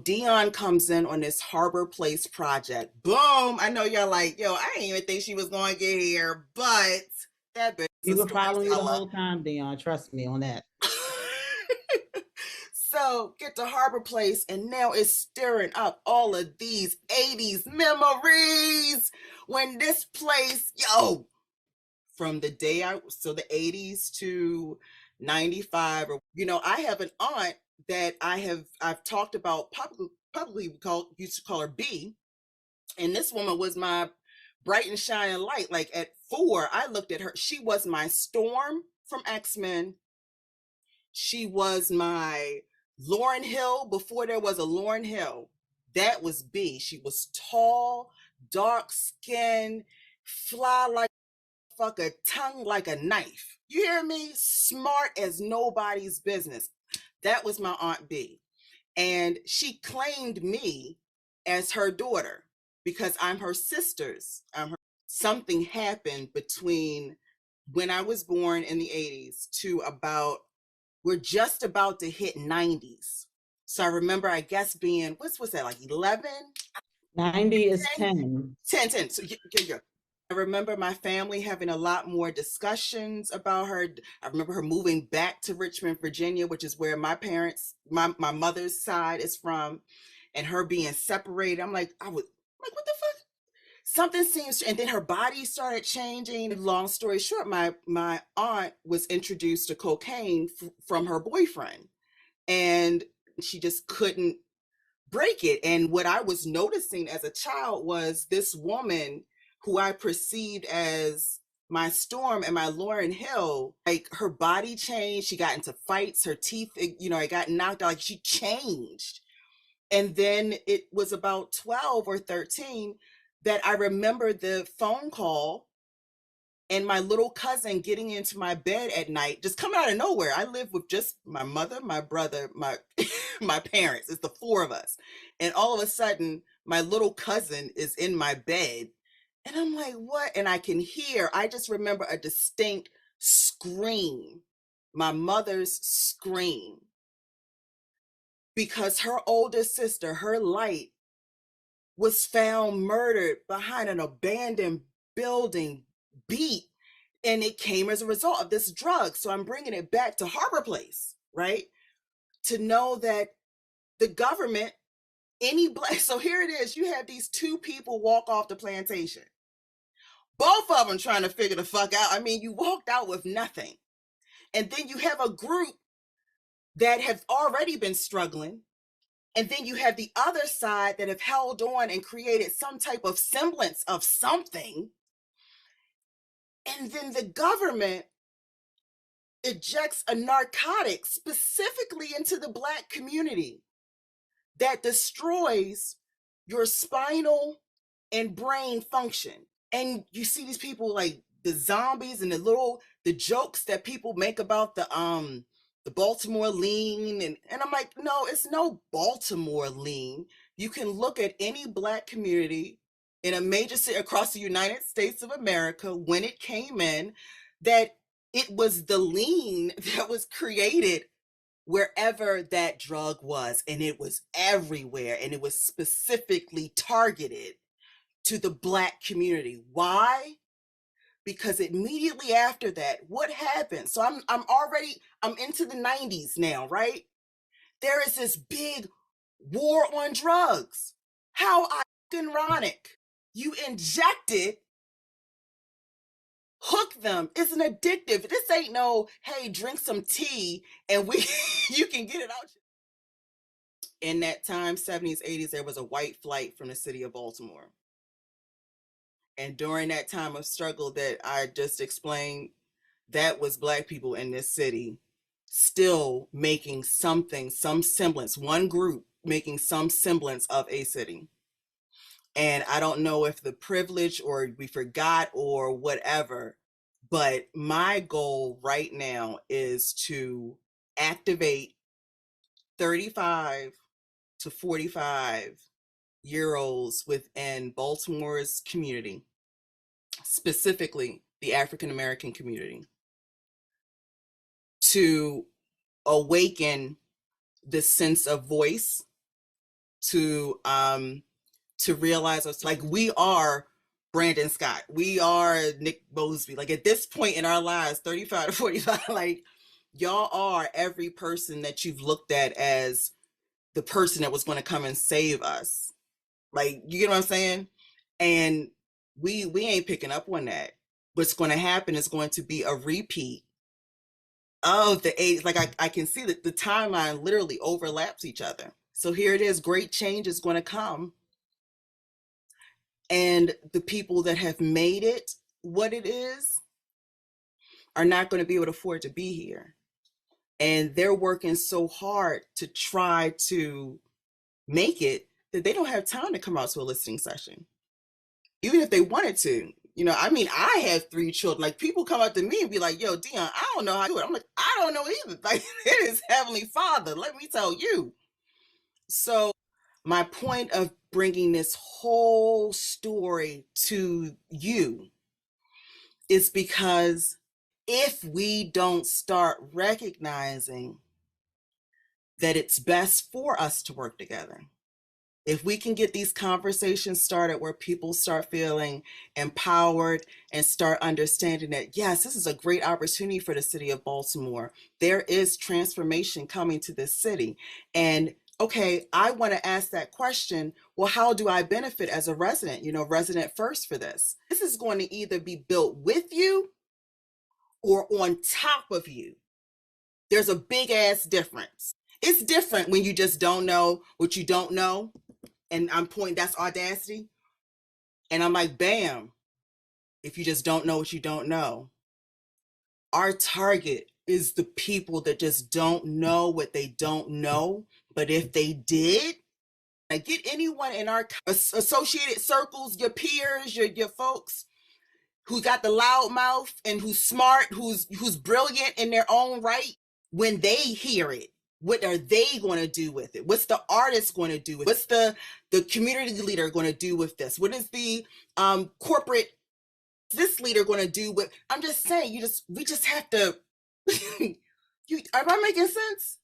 Dionne comes in on this Harbor Place project. Boom! I know y'all like, yo, I didn't even think she was going to get here, but that bitch You is a were following me the storyteller. whole time, Dion. Trust me on that. So get to Harbor Place, and now it's stirring up all of these 80s memories when this place, yo, from the day so the 80s to 95, or, I have an aunt that I've talked about publicly, used to call her B. And this woman was my bright and shining light. Like at 4, I looked at her. She was my Storm from X-Men. She was my Lauryn Hill before there was a Lauryn Hill. That was B. She was tall, dark skin, fly like a fucker, tongue like a knife. You hear me? Smart as nobody's business. That was my Aunt B. And she claimed me as her daughter because I'm her sister's. Something happened between when I was born in the 80s to about, we're just about to hit 90s. So I remember, I guess, being, what's that, like 11? 90 is 10? 10. 10, 10. So yeah. I remember my family having a lot more discussions about her. I remember her moving back to Richmond, Virginia, which is where my mother's side is from, and her being separated. I'm like, what the fuck? Something seems, and then her body started changing. Long story short, my aunt was introduced to cocaine from her boyfriend, and she just couldn't break it. And what I was noticing as a child was this woman who I perceived as my Storm and my Lauryn Hill, like her body changed. She got into fights, her teeth, it got knocked out, like she changed. And then it was about 12 or 13 that I remember the phone call and my little cousin getting into my bed at night, just coming out of nowhere. I live with just my mother, my brother, my my parents. It's the 4 of us. And all of a sudden, my little cousin is in my bed. And I'm like, what? And I just remember a distinct scream, my mother's scream, because her older sister, her light, was found murdered behind an abandoned building, beat, and it came as a result of this drug. So I'm bringing it back to Harbor Place, right? To know that the government, any black, so here it is, you have these 2 people walk off the plantation, both of them trying to figure the fuck out. I mean, you walked out with nothing, and then you have a group that have already been struggling. And then you have the other side that have held on and created some type of semblance of something. And then the government ejects a narcotic specifically into the Black community that destroys your spinal and brain function. And you see these people like the zombies and the jokes that people make about the Baltimore lean, and I'm like, no, it's no Baltimore lean. You can look at any Black community in a major city across the United States of America when it came in, that it was the lean that was created wherever that drug was, and it was everywhere, and it was specifically targeted to the Black community. Why? Because immediately after that, what happened? So I'm into the 90s now, right? There is this big war on drugs. How ironic. You inject it, hook them. It's an addictive. This ain't no, hey, drink some tea and we you can get it out. In that time, 70s, 80s, there was a white flight from the city of Baltimore. And during that time of struggle that I just explained, that was Black people in this city still making something, some semblance, one group making some semblance of a city. And I don't know if the privilege or we forgot or whatever, but my goal right now is to activate 35 to 45-year-olds within Baltimore's community, specifically the African American community, to awaken this sense of voice, to realize us, like, we are Brandon Scott, we are Nick Mosby. Like, at this point in our lives, 35 to 45, like, y'all are every person that you've looked at as the person that was going to come and save us. Like, you get what I'm saying? And we ain't picking up on that. What's going to happen is going to be a repeat of the age. Like, I can see that the timeline literally overlaps each other. So here it is, great change is going to come. And the people that have made it what it is are not going to be able to afford to be here. And they're working so hard to try to make it that they don't have time to come out to a listening session, even if they wanted to. You know, I mean, I have 3 children. Like, people come up to me and be like, "Yo, Dionne, I don't know how to do it." I'm like, "I don't know either." Like, it is Heavenly Father, let me tell you. So my point of bringing this whole story to you is because if we don't start recognizing that it's best for us to work together, if we can get these conversations started where people start feeling empowered and start understanding that, yes, this is a great opportunity for the city of Baltimore. There is transformation coming to this city. And okay, I want to ask that question. Well, how do I benefit as a resident? You know, resident first for this. This is going to either be built with you or on top of you. There's a big ass difference. It's different when you just don't know what you don't know. And I'm pointing, that's audacity. And I'm like, bam, if you just don't know what you don't know. Our target is the people that just don't know what they don't know. But if they did, I get anyone in our associated circles, your peers, your folks who got the loud mouth and who's smart, who's brilliant in their own right, when they hear it, what are they going to do with it? What's the artist going to do with it? What's the community leader going to do with this? What is the corporate this leader going to do with? I'm just saying, we just have to. Am I making sense?